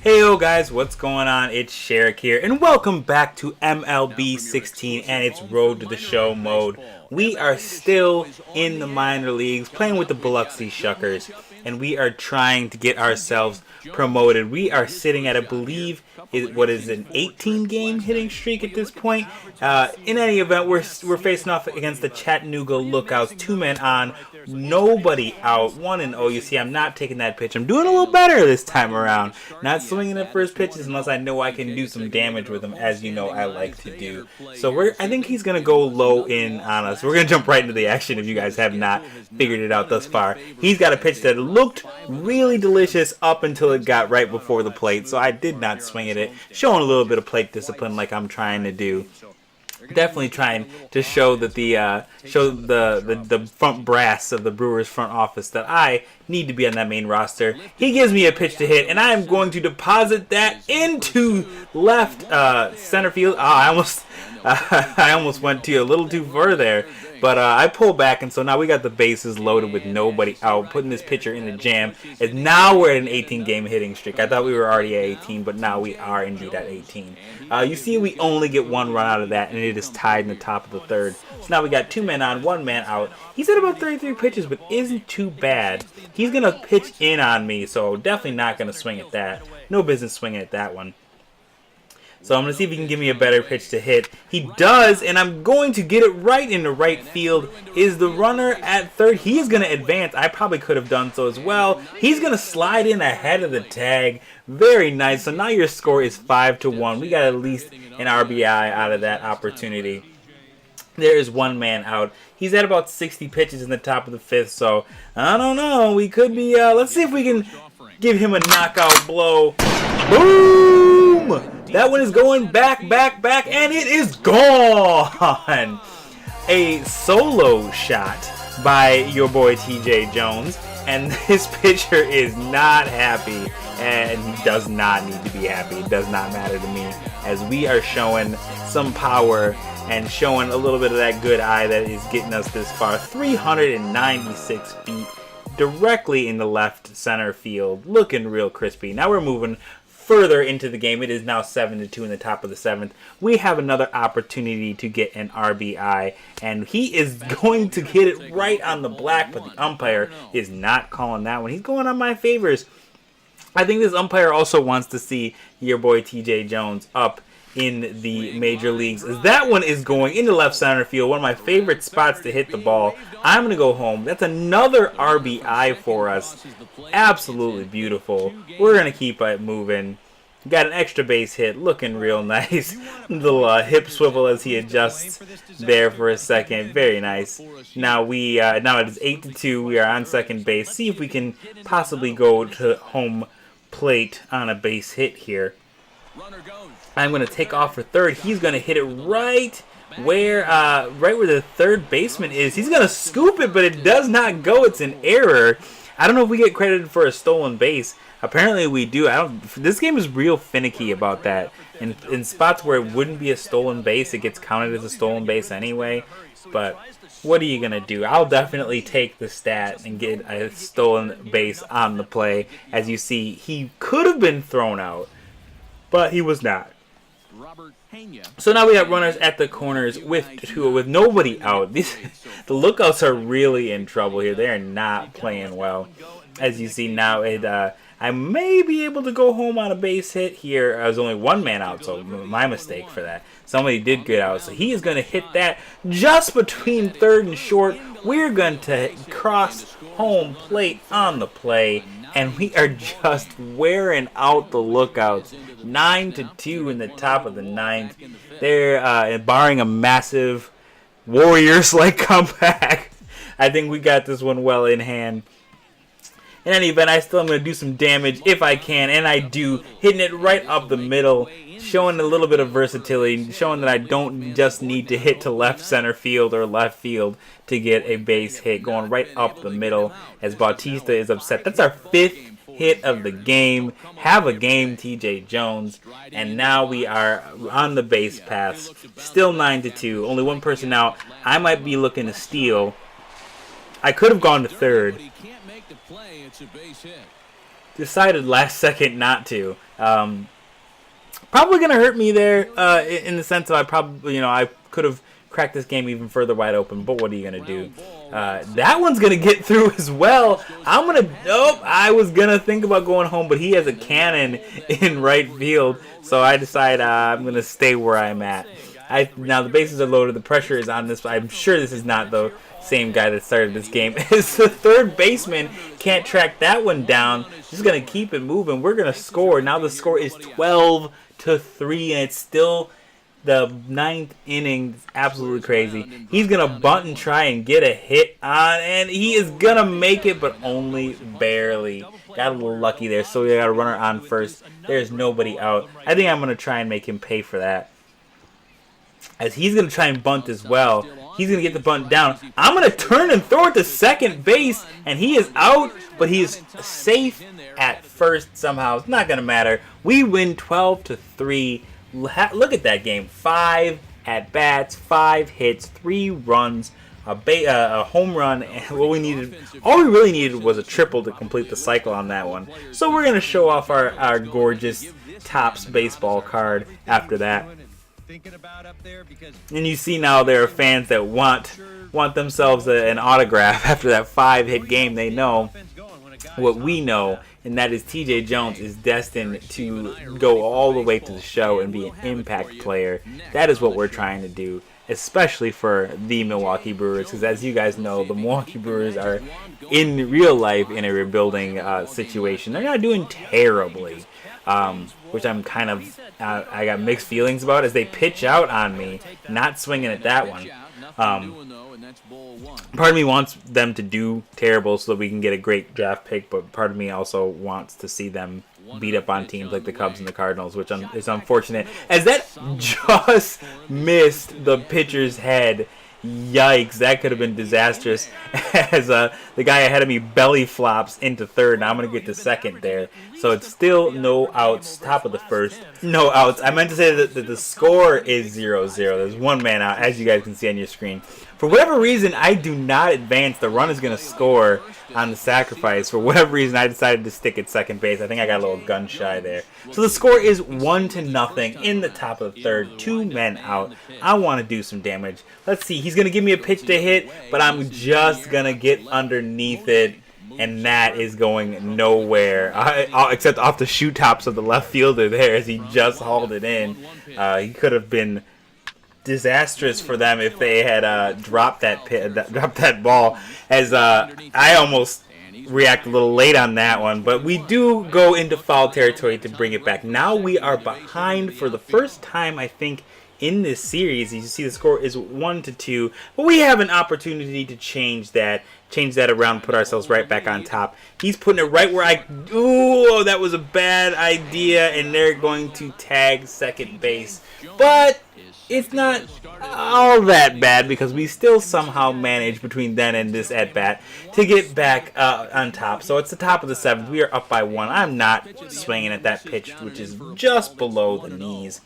Hey yo guys, what's going on? It's Sherrick here, and welcome back to MLB 16 and its Road to the Show mode. We are still in the minor leagues, playing with the Biloxi Shuckers, and we are trying to get ourselves promoted. We are sitting at, I believe, what is an 18-game hitting streak at this point. In any event, we're facing off against the Chattanooga Lookouts, 2 men on, nobody out, 1-0. You see, I'm not taking that pitch. I'm doing a little better this time around. Not swinging at first pitches unless I know I can do some damage with them, as you know I like to do. So I think he's going to go low in on us. We're going to jump right into the action if you guys have not figured it out thus far. He's got a pitch that looked really delicious up until it got right before the plate, so I did not swing at it. Showing a little bit of plate discipline like I'm trying to do. Definitely trying to show that the front brass of the Brewers front office that I need to be on that main roster. He gives me a pitch to hit, and I am going to deposit that into left center field. I almost went a little too far there. But I pull back, and so now we got the bases loaded with nobody out, putting this pitcher in the jam. And now we're at an 18-game hitting streak. I thought we were already at 18, but now we are indeed at 18. You see, we only get 1 run out of that, and it is tied in the top of the third. So now we got 2 men on, 1 man out. He's at about 33 pitches, but isn't too bad. He's going to pitch in on me, so definitely not going to swing at that. No business swinging at that one. So I'm going to see if he can give me a better pitch to hit. He does, and I'm going to get it right into right field. Is the runner at third? He is going to advance. I probably could have done so as well. He's going to slide in ahead of the tag. Very nice. So now your score is 5-1. We got at least an RBI out of that opportunity. There is 1 man out. He's at about 60 pitches in the top of the 5th, so I don't know. We could be, let's see if we can give him a knockout blow. Boom! That one is going back, and it is gone! A solo shot by your boy Tj Jones, and this pitcher is not happy, and he does not need to be happy. It does not matter to me, as we are showing some power and showing a little bit of that good eye that is getting us this far. 396 feet directly in the left center field, looking real crispy. Now we're moving further into the game. It is now 7-2 in the top of the 7th. We have another opportunity to get an RBI, and he is going to hit it right on the black, but the umpire is not calling that one. He's going on my favors. I think this umpire also wants to see your boy TJ Jones up in the major leagues, as that one is going into left center field, one of my favorite spots to hit the ball. I'm going to go home. That's another RBI for us. Absolutely beautiful. We're going to keep it moving. Got an extra base hit, looking real nice. Little hip swivel as he adjusts there for a second. Very nice. Now now it is 8-2. We are on second base. See if we can possibly go to home plate on a base hit here. I'm going to take off for third. He's going to hit it right where the third baseman is. He's going to scoop it, but it does not go. It's an error. I don't know if we get credited for a stolen base. Apparently we do. This game is real finicky about that. In spots where it wouldn't be a stolen base, it gets counted as a stolen base anyway. But what are you going to do? I'll definitely take the stat and get a stolen base on the play. As you see, he could have been thrown out, but he was not. So now we have runners at the corners with nobody out. The Lookouts are really in trouble here. They are not playing well. As you see now, I may be able to go home on a base hit here. There's only 1 man out, so my mistake for that. Somebody did get out, so he is going to hit that just between third and short. We're going to cross home plate on the play, and we are just wearing out the Lookouts. 9-2 in the top of the 9th. They're barring a massive Warriors-like comeback. I think we got this one well in hand. In any event, I still am going to do some damage if I can, and I do. Hitting it right up the middle, showing a little bit of versatility, showing that I don't just need to hit to left center field or left field to get a base hit. Going right up the middle as Bautista is upset. That's our 5th hit of the game. Have a game, TJ Jones. And now we are on the base paths. Still 9-2. Only 1 person out. I might be looking to steal. I could have gone to third. Decided last second not to. Probably going to hurt me there in the sense that I could have cracked this game even further wide open, but what are you going to do? That one's going to get through as well. Nope, I was going to think about going home, but he has a cannon in right field, so I decide I'm going to stay where I'm at. Now the bases are loaded, the pressure is on this. I'm sure this is not the same guy that started this game. It's the third baseman, can't track that one down. Just going to keep it moving. We're going to score. Now the score is 12-3, and it's still the 9th inning. It's absolutely crazy. He's going to bunt and try and get a hit on, and he is going to make it, but only barely. Got a little lucky there, so we got a runner on first. There's nobody out. I think I'm going to try and make him pay for that, as he's going to try and bunt as well. He's going to get the bunt down. I'm going to turn and throw it to second base, and he is out, but he is safe at first somehow. It's not going to matter. We win 12-3. Look at that game. 5 at-bats, 5 hits, 3 runs, a home run, and all we really needed was a triple to complete the cycle on that one. So we're going to show off our gorgeous Topps baseball card after that. And you see now there are fans that want themselves an autograph after that 5-hit game. They know what we know, and that is TJ Jones is destined to go all the way to the show and be an impact player. That is what we're trying to do, especially for the Milwaukee Brewers, because as you guys know, the Milwaukee Brewers are in real life in a rebuilding situation. They're not doing terribly. Which I'm kind of, I got mixed feelings about as they pitch out on me, not swinging at that one. Part of me wants them to do terrible so that we can get a great draft pick, but part of me also wants to see them beat up on teams like the Cubs and the Cardinals, which is unfortunate, as that just missed the pitcher's head. Yikes, that could have been disastrous, as the guy ahead of me belly flops into third, and I'm going to get to second there. So it's still no outs, top of the first, no outs. I meant to say that the score is 0-0. There's one man out, as you guys can see on your screen. For whatever reason, I do not advance. The run is going to score on the sacrifice. For whatever reason, I decided to stick at second base. I think I got a little gun shy there. So the score is 1-0 in the top of the third. 2 men out. I want to do some damage. Let's see. He's going to give me a pitch to hit, but I'm just going to get underneath it, and that is going nowhere. Except off the shoe tops of the left fielder there, as he just hauled it in. He could have been disastrous for them if they had dropped that ball, as I almost react a little late on that one, but we do go into foul territory to bring it back. Now we are behind for the first time, I think, in this series. You see the score is 1-2, but we have an opportunity to change that around, put ourselves right back on top. He's putting it right where ooh, that was a bad idea, and they're going to tag second base, but it's not all that bad because we still somehow manage between then and this at-bat to get back on top. So it's the top of the 7th. We are up by 1. I'm not swinging at that pitch, which is just below the knees.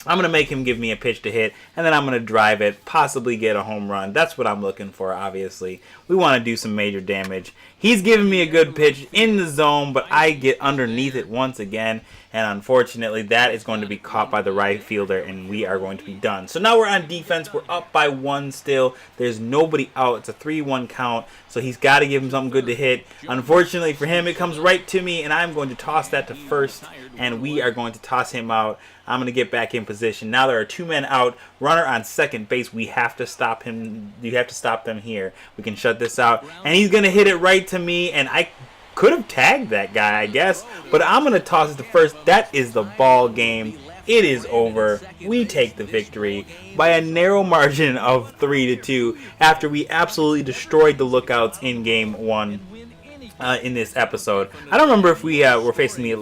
I'm going to make him give me a pitch to hit, and then I'm going to drive it, possibly get a home run. That's what I'm looking for, obviously. We want to do some major damage. He's giving me a good pitch in the zone, but I get underneath it once again, and unfortunately that is going to be caught by the right fielder, and we are going to be done. So now we're on defense. We're up by 1 still. There's nobody out. It's a 3-1 count, so he's got to give him something good to hit. Unfortunately for him, it comes right to me, and I'm going to toss that to first, and we are going to toss him out. I'm going to get back in position. Now there are 2 men out. Runner on second base. We have to stop him. You have to stop them here. We can shut this out. And he's going to hit it right to me. And I could have tagged that guy, I guess. But I'm going to toss it to first. That is the ball game. It is over. We take the victory by a narrow margin of 3-2 after we absolutely destroyed the Lookouts in Game 1. In this episode, I don't remember if we were facing the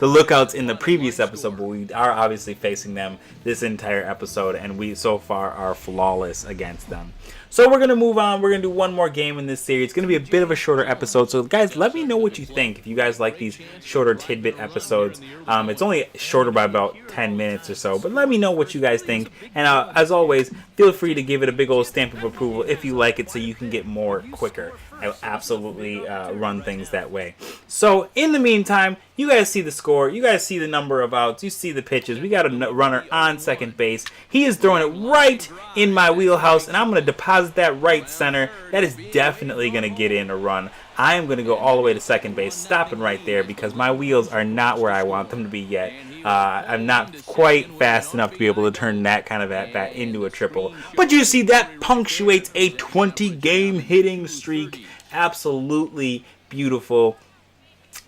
Lookouts in the previous episode, but we are obviously facing them this entire episode, and we so far are flawless against them. So we're going to move on. We're going to do one more game in this series. It's going to be a bit of a shorter episode. So guys, let me know what you think. If you guys like these shorter tidbit episodes. It's only shorter by about 10 minutes or so. But let me know what you guys think. And as always, feel free to give it a big old stamp of approval if you like it so you can get more quicker. I will absolutely run things that way. So in the meantime, You guys see the score. You guys see the number of outs. You see the pitches. We got a runner on second base. He is throwing it right in my wheelhouse, and I'm going to deposit that right center. That is definitely going to get in a run. I am going to go all the way to second base, stopping right there because my wheels are not where I want them to be yet. I'm not quite fast enough to be able to turn that kind of at-bat into a triple. But you see, that punctuates a 20-game hitting streak. Absolutely beautiful.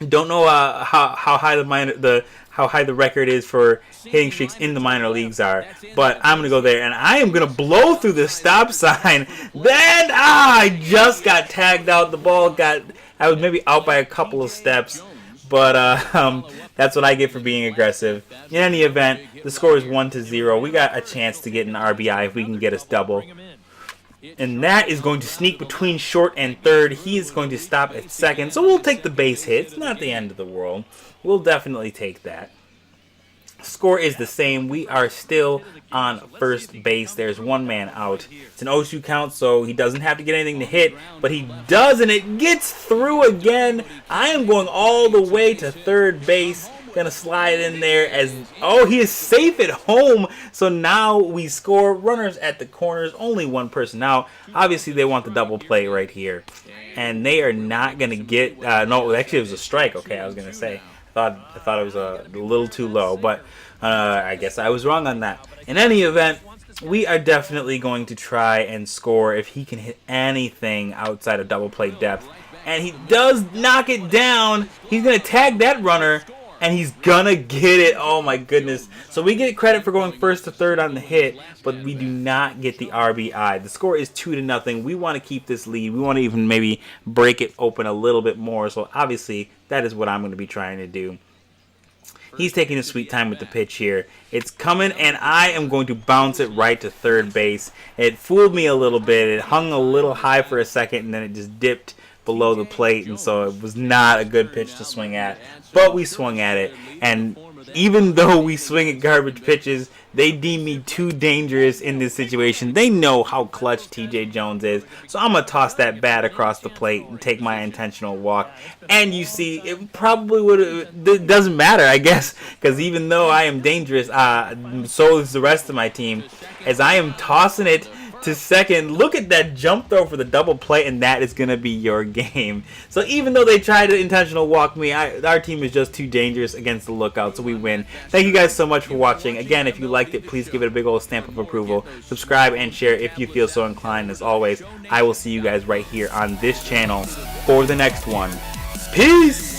Don't know how high the record is for hitting streaks in the minor leagues are, but I'm gonna go there and I am gonna blow through the stop sign. Then I just got tagged out. The ball I was maybe out by a couple of steps, but that's what I get for being aggressive. In any event, the score is 1-0. We got a chance to get an RBI if we can get us double. And that is going to sneak between short and third. He is going to stop at second. So we'll take the base hit. It's not the end of the world. We'll definitely take that. Score is the same. We are still on first base. There's one man out. It's an 0-2 count, so he doesn't have to get anything to hit. But he does, and it gets through again. I am going all the way to third base. Gonna slide in there he is safe at home. So now we score. Runners at the corners, only one person out. Obviously they want the double play right here, and they are not gonna get no, actually it was a strike. Okay, I was gonna say I thought it was a little too low, but I guess I was wrong on that. In any event, we are definitely going to try and score if he can hit anything outside of double play depth, and he does knock it down. He's gonna tag that runner, and he's gonna get it. Oh my goodness. So we get credit for going first to third on the hit, but we do not get the RBI. The score is 2-0. We want to keep this lead. We want to even maybe break it open a little bit more. So obviously that is what I'm going to be trying to do. He's taking his sweet time with the pitch here. It's coming, and I am going to bounce it right to third base. It fooled me a little bit. It hung a little high for a second, and then it just dipped below the plate, and so it was not a good pitch to swing at. But we swung at it, and even though we swing at garbage pitches, they deem me too dangerous in this situation. They know how clutch TJ Jones is, so I'm going to toss that bat across the plate and take my intentional walk. And you see, it probably it doesn't matter, I guess, because even though I am dangerous, so is the rest of my team. As I am tossing it to second, look at that jump throw for the double play, and that is going to be your game. So even though they tried to intentional walk me, our team is just too dangerous against the lookout, so we win. Thank you guys so much for watching. Again, if you liked it, please give it a big old stamp of approval. Subscribe and share if you feel so inclined. As always, I will see you guys right here on this channel for the next one. Peace!